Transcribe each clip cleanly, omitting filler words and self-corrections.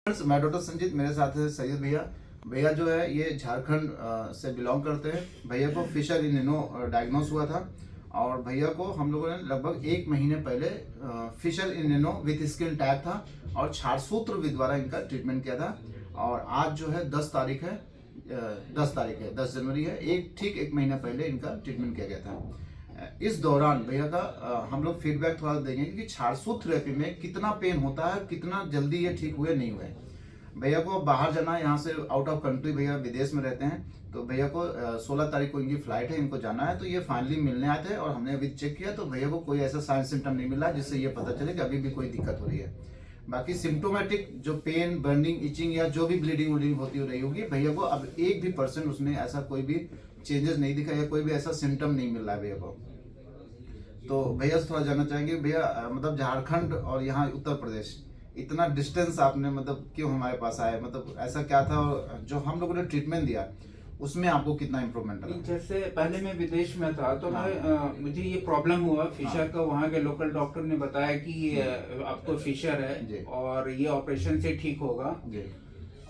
मैं डॉक्टर संजीत, मेरे साथ है सैयद भैया। भैया जो है ये झारखंड से बिलोंग करते हैं। भैया को फिशर इन्नो डायग्नोस हुआ था और भैया को हम लोगों ने लगभग 1 महीने पहले फिशर इन्नो विथ स्किन टैग था और छारसूत्र द्वारा इनका ट्रीटमेंट किया था। और आज जो है 10 तारीख है, 10 जनवरी है, ठीक 1 महीना पहले इनका ट्रीटमेंट किया गया था। इस दौरान भैया का हम लोग फीडबैक थोड़ा देंगे कि छारसूत्र थेरेपी में कितना पेन होता है, कितना जल्दी ये ठीक हुए नहीं हुए। भैया को बाहर जाना है, यहाँ से आउट ऑफ कंट्री, भैया विदेश में रहते हैं, तो भैया को 16 तारीख को इनकी फ्लाइट है, इनको जाना है। तो ये फाइनली मिलने आए थे और हमने अभी चेक किया तो भैया को कोई ऐसा साइन सिम्टम नहीं मिला जिससे ये पता चले कि अभी भी कोई दिक्कत हो रही है। बाकी सिम्टोमेटिक जो पेन, बर्निंग, इचिंग या जो भी ब्लीडिंग वलीडिंग होती रही होगी, भैया को अब 1% उसमें ऐसा कोई भी चेंजेस नहीं दिखा या कोई भी ऐसा सिम्टम नहीं मिल रहा है भैया को। तो भैया से थोड़ा जानना चाहेंगे भैया, मतलब झारखंड और यहाँ उत्तर प्रदेश, इतना डिस्टेंस आपने मतलब क्यों हमारे पास आए, मतलब ऐसा क्या था और जो हम लोगों ने ट्रीटमेंट दिया उसमें आपको कितना इम्प्रूवमेंट लगा? जैसे पहले मैं विदेश में था तो मुझे ये प्रॉब्लम हुआ फिशर का। वहाँ के लोकल डॉक्टर ने बताया कि आपको फिशर है और ये ऑपरेशन से ठीक होगा।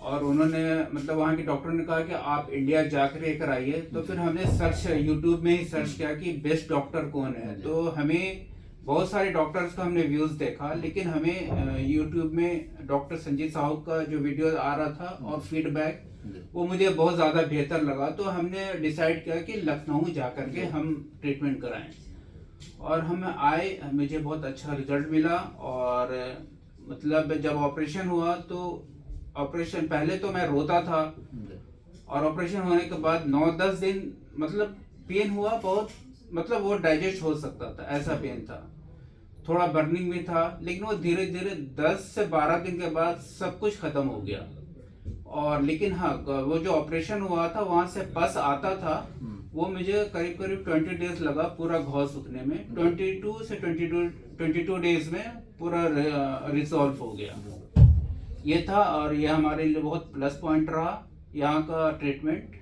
और उन्होंने मतलब वहाँ के डॉक्टर ने कहा कि आप इंडिया जाकर लेकर आइए। तो फिर हमने सर्च यूट्यूब में ही सर्च किया कि बेस्ट डॉक्टर कौन है। तो हमें बहुत सारे डॉक्टर्स का हमने व्यूज देखा, लेकिन हमें यूट्यूब में डॉक्टर संजीत साहब का जो वीडियो आ रहा था और फीडबैक वो मुझे बहुत ज़्यादा बेहतर लगा। तो हमने डिसाइड किया कि लखनऊ जाकर के हम ट्रीटमेंट कराएं। और हम आए, मुझे बहुत अच्छा रिजल्ट मिला। और मतलब जब ऑपरेशन हुआ तो ऑपरेशन पहले तो मैं रोता था और ऑपरेशन होने के बाद 9-10 दिन मतलब पेन हुआ बहुत, मतलब वो डाइजेस्ट हो सकता था, ऐसा पेन था। थोड़ा बर्निंग भी था, लेकिन वो धीरे धीरे 10 से 12 दिन के बाद सब कुछ खत्म हो गया। और लेकिन हाँ, वो जो ऑपरेशन हुआ था वहां से पस आता था, वो मुझे करीब करीब 20 डेज लगा पूरा घाव सूखने में। 22 से 22 डेज में पूरा रिजॉल्व हो गया, ये था। और ये हमारे लिए बहुत प्लस पॉइंट रहा यहाँ का ट्रीटमेंट।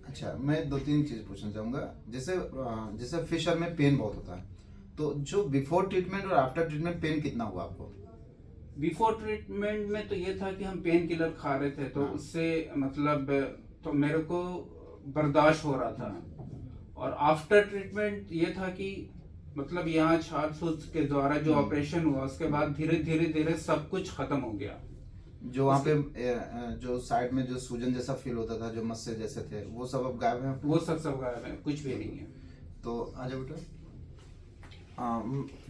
अच्छा, मैं 2-3 चीज पूछना चाहूंगा। जैसे फिशर में पेन बहुत होता है, तो जो बिफोर ट्रीटमेंट और आफ्टर ट्रीटमेंट पेन कितना हुआ आपको? बिफोर ट्रीटमेंट में तो ये था कि हम पेन किलर खा रहे थे, तो उससे मतलब तो मेरे को बर्दाश्त हो रहा था। और आफ्टर ट्रीटमेंट ये था कि मतलब यहाँ छारसूत्र के द्वारा जो ऑपरेशन हुआ उसके बाद धीरे धीरे धीरे सब कुछ खत्म हो गया। जो वहाँ पे जो साइड में जो सूजन जैसा फील होता था, जो मस्से जैसे थे, वो सब अब गायब है? वो सब गायब है, कुछ भी नहीं है। तो आजा बेटा।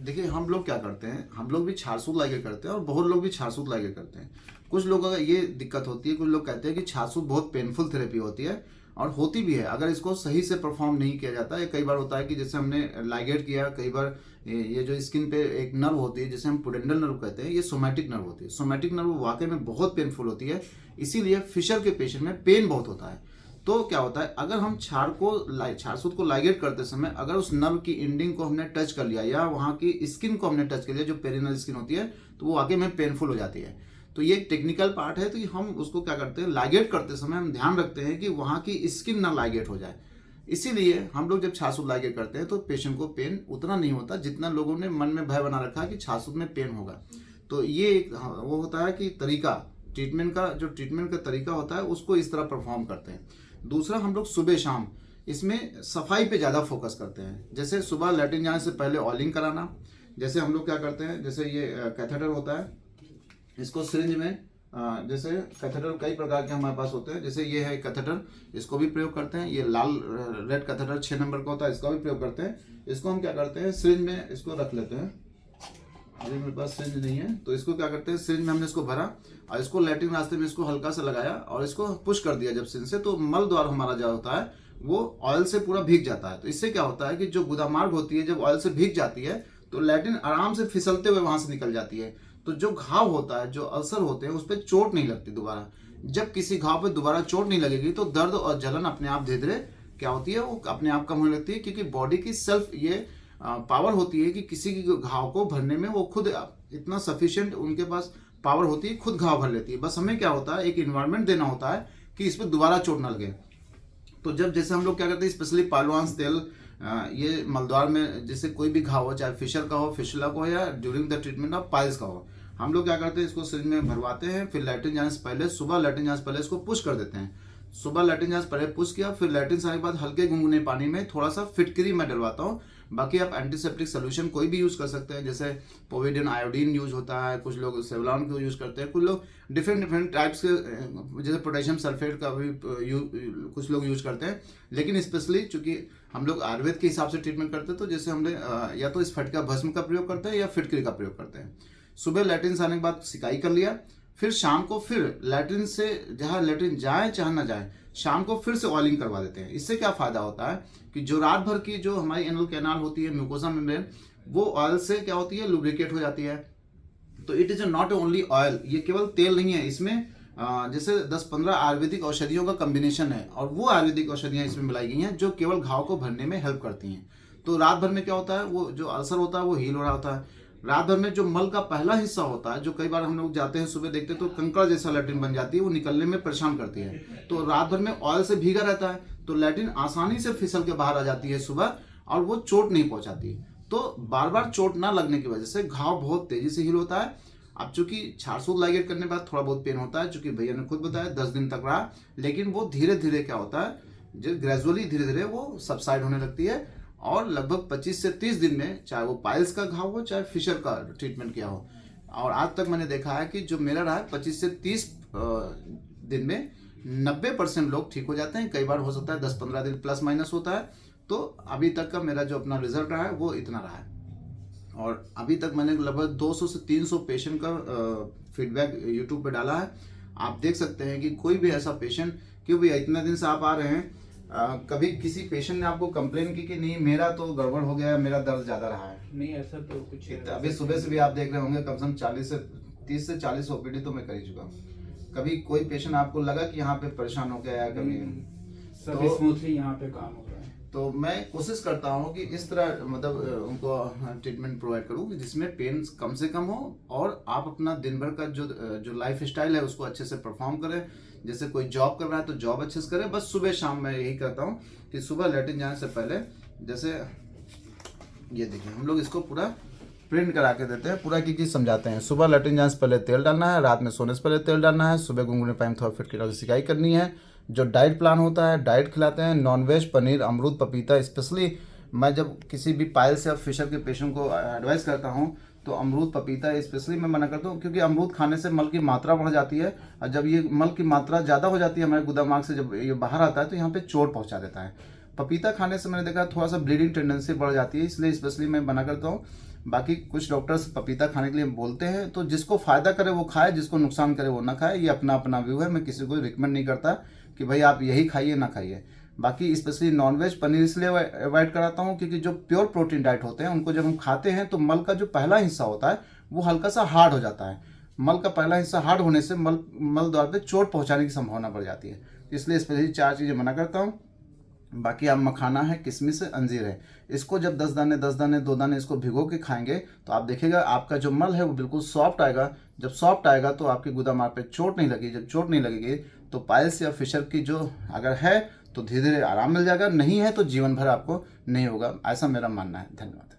देखिए, हम लोग क्या करते हैं, हम लोग भी छारसूत्र लाके करते हैं और बहुत लोग भी छारसूत्र लाके करते हैं। कुछ लोग अगर ये दिक्कत होती है, कुछ लोग कहते हैं कि छारसूत्र बहुत पेनफुल थेरेपी होती है, और होती भी है अगर इसको सही से परफॉर्म नहीं किया जाता है। कई बार होता है कि जैसे हमने लाइगेट किया, कई बार ये जो स्किन पे एक नर्व होती है जिसे हम पुडेंडल नर्व कहते हैं, ये सोमैटिक नर्व होती है। सोमैटिक नर्व वाकई में बहुत पेनफुल होती है, इसीलिए फिशर के पेशेंट में पेन बहुत होता है। तो क्या होता है, अगर हम छारसूत्र को लाइगेट करते समय अगर उस नर्व की एंडिंग को हमने टच कर लिया या वहाँ की स्किन को हमने टच कर लिया, जो पेरिनल स्किन होती है, तो वो वाकई में पेनफुल हो जाती है। तो ये एक टेक्निकल पार्ट है। तो हम उसको क्या करते हैं, लाइगेट करते समय हम ध्यान रखते हैं कि वहाँ की स्किन ना लाइगेट हो जाए। इसीलिए हम लोग जब छारसूत्र लाइगेट करते हैं तो पेशेंट को पेन उतना नहीं होता जितना लोगों ने मन में भय बना रखा है कि छारसूत्र में पेन होगा। तो ये एक वो होता है कि तरीका, ट्रीटमेंट का तरीका होता है, उसको इस तरह परफॉर्म करते हैं। दूसरा, हम लोग सुबह शाम इसमें सफाई पे ज़्यादा फोकस करते हैं। जैसे सुबह लैट्रिन जाने से पहले ऑयलिंग कराना। जैसे हम लोग क्या करते हैं, जैसे ये कैथेटर होता है, इसको सिरिंज में जैसे कैथेटर कई प्रकार के हमारे पास होते हैं। जैसे ये है कैथेटर, इसको भी प्रयोग करते हैं। ये लाल रेड कैथेटर 6 नंबर का होता है, इसका भी प्रयोग करते हैं। इसको हम क्या करते हैं, सिरिंज में इसको रख लेते हैं। अभी मेरे पास सिरिंज नहीं है, तो इसको क्या करते हैं, सिरिंज में हमने इसको भरा और इसको लैट्रिन रास्ते में इसको हल्का सा लगाया और इसको पुश कर दिया जब सिरिंज से, तो मल द्वार हमारा जो होता है वो ऑयल से पूरा भीग जाता है। तो इससे क्या होता है कि जो गुदामार्ग होती है जब ऑयल से भीग जाती है तो लैट्रिन आराम से फिसलते हुए वहां से निकल जाती है। तो जो घाव होता है, जो अल्सर होते हैं, उस पर चोट नहीं लगती दोबारा। जब किसी घाव पर दोबारा चोट नहीं लगेगी तो दर्द और जलन अपने आप धीरे धीरे क्या होती है, वो अपने आप कम होने लगती है। क्योंकि बॉडी की सेल्फ ये पावर होती है कि किसी की घाव को भरने में वो खुद इतना सफिशिएंट उनके पास पावर होती है, खुद घाव भर लेती है। बस हमें क्या होता है, एक इन्वायरमेंट देना होता है कि इस पर दोबारा चोट न लगे। तो जब जैसे हम लोग क्या करते हैं, स्पेशली पालवांस तेल ये मलद्वार में, जैसे कोई भी घाव हो, चाहे फिशर का हो, फिशुला का हो, या during the treatment of piles का हो, हम लोग क्या करते हैं, इसको शरीर में भरवाते हैं, फिर लैट्रिन जाने से पहले, सुबह लैट्रिन जाने से पहले इसको पुश कर देते हैं। सुबह लैट्रिन जाने से पहले पुश किया, फिर लैट्रिन से आने के बाद हल्के गुनगुने पानी में थोड़ा सा फिटकरी मैं डलवाता हूँ। बाकी आप एंटीसेप्टिक सोल्यूशन कोई भी यूज़ कर सकते हैं, जैसे पोविडन आयोडीन यूज होता है, कुछ लोग सेवलॉन को यूज़ करते हैं, कुछ लोग डिफरेंट टाइप्स के, जैसे पोटेशियम सल्फेट का भी कुछ लोग यूज करते हैं। लेकिन स्पेशली चूंकि हम लोग आयुर्वेद के हिसाब से ट्रीटमेंट करते हैं, तो जैसे हमने या तो इस फटका भस्म का प्रयोग करते हैं या फिटकरी का प्रयोग करते हैं। सुबह लैट्रिन से आने के बाद सिकाई कर लिया, फिर शाम को फिर लैट्रिन से जहाँ लैट्रिन जाए चाहे ना जाए, शाम को फिर से ऑयलिंग करवा देते हैं। इससे क्या फायदा होता है कि जो रात भर की जो हमारी एनल कैनाल होती है, म्यूकोसा मेम्ब्रेन, वो ऑयल से क्या होती है, लुब्रिकेट हो जाती है। तो it is not only oil, ये केवल तेल नहीं है, इसमें जैसे 10-15 आयुर्वेदिक औषधियों का कॉम्बिनेशन है, और वो आयुर्वेदिक औषधियाँ इसमें मिलाई गई हैं जो केवल घाव को भरने में हेल्प करती हैं। तो रात भर में क्या होता है, वो जो अल्सर होता है वो हील हो रहा होता है। रात भर में जो मल का पहला हिस्सा होता है, जो कई बार हम लोग जाते हैं सुबह देखते हैं तो कंकड़ जैसा लैट्रिन बन जाती है, वो निकलने में परेशान करती है। तो रात भर में ऑयल से भीगा रहता है, तो लैट्रिन आसानी से फिसल के बाहर आ जाती है सुबह, और वो चोट नहीं पहुंचाती। तो बार बार चोट ना लगने की वजह से घाव बहुत तेजी से हील होता है। अब चूंकि छारसूत लाइगेट करने के बाद थोड़ा बहुत पेन होता है, चूंकि भैया ने खुद बताया 10 दिन तक रहा, लेकिन वो धीरे धीरे क्या होता है, जो ग्रेजुअली धीरे धीरे वो सबसाइड होने लगती है, और लगभग 25 से 30 दिन में, चाहे वो पाइल्स का घाव हो चाहे फिशर का ट्रीटमेंट किया हो, और आज तक मैंने देखा है कि जो मेरा रहा है 25 से 30 दिन में 90% लोग ठीक हो जाते हैं। कई बार हो सकता है 10-15 दिन प्लस माइनस होता है। तो अभी तक का मेरा जो अपना रिजल्ट रहा है वो इतना रहा है, और अभी तक मैंने लगभग 200 से 300 पेशेंट का फीडबैक यूट्यूब पे डाला है। आप देख सकते हैं कि कोई भी ऐसा पेशेंट, क्यों भैया इतने दिन से आप आ रहे हैं, कभी किसी पेशेंट ने आपको कंप्लेन की कि नहीं मेरा तो गड़बड़ हो गया है, मेरा दर्द ज़्यादा रहा है? नहीं, ऐसा तो कुछ अभी सुबह से भी आप देख रहे होंगे, कम से कम 30 से 40 ओपीडी तो मैं कर ही चुका हूँ। कभी कोई पेशेंट आपको लगा कि यहाँ पे परेशान हो गया है? कभी सब स्मूथली यहाँ पे काम हो रहा है। तो मैं कोशिश करता हूँ कि इस तरह मतलब उनको ट्रीटमेंट प्रोवाइड करूँ कि जिसमें पेन कम से कम हो, और आप अपना दिन भर का जो लाइफ स्टाइल है उसको अच्छे से परफॉर्म करें। जैसे कोई जॉब कर रहा है तो जॉब अच्छे से करें। बस सुबह शाम मैं यही करता हूँ कि सुबह लैट्रिन जाने से पहले, जैसे ये देखिए हम लोग इसको पूरा प्रिंट करा के देते हैं, पूरा की चीज़ समझाते हैं। सुबह लैट्रिन जाने से पहले तेल डालना है, रात में सोने से पहले तेल डालना है, सुबह गुनगुने पानी में थोड़ा फिटकरी से सिकाई करनी है। जो डाइट प्लान होता है, डाइट खिलाते हैं, नॉनवेज, पनीर, अमरूद, पपीता। स्पेशली मैं जब किसी भी पाइल्स या फिशर के पेशेंट को एडवाइस करता हूँ तो अमरूद, पपीता स्पेशली मैं मना करता हूँ, क्योंकि अमरूद खाने से मल की मात्रा बढ़ जाती है, और जब ये मल की मात्रा ज़्यादा हो जाती है हमारे गुदामाग से, जब ये बाहर आता है तो यहाँ पे चोट पहुँचा देता है। पपीता खाने से मैंने देखा थोड़ा सा ब्लीडिंग टेंडेंसी बढ़ जाती है, इसलिए स्पेशली मैं मना करता हूँ। बाकी कुछ डॉक्टर्स पपीता खाने के लिए बोलते हैं, तो जिसको फायदा करे वो खाए, जिसको नुकसान करे वो ना खाए। ये अपना अपना व्यू है, मैं किसी को रिकमेंड नहीं करता कि भाई आप यही खाइए ना खाइए। बाकी स्पेशली नॉनवेज, पनीर इसलिए अवॉइड कराता हूँ क्योंकि जो प्योर प्रोटीन डाइट होते हैं उनको जब हम खाते हैं तो मल का जो पहला हिस्सा होता है वो हल्का सा हार्ड हो जाता है। मल का पहला हिस्सा हार्ड होने से मल द्वार पे चोट पहुंचाने की संभावना बढ़ जाती है, इसलिए स्पेशली 4 चीज़ें मना करता हूँ। बाकी आप मखाना है, किशमिश है, अंजीर है, इसको जब 10 दाने 2 दाने इसको भिगो के खाएंगे तो आप देखिएगा आपका जो मल है वो बिल्कुल सॉफ्ट आएगा। जब सॉफ्ट आएगा तो आपके गुदामाग पे चोट नहीं लगेगी। जब चोट नहीं लगेगी तो पाइल्स या फिशर की जो अगर है तो धीरे धीरे आराम मिल जाएगा, नहीं है तो जीवन भर आपको नहीं होगा, ऐसा मेरा मानना है। धन्यवाद।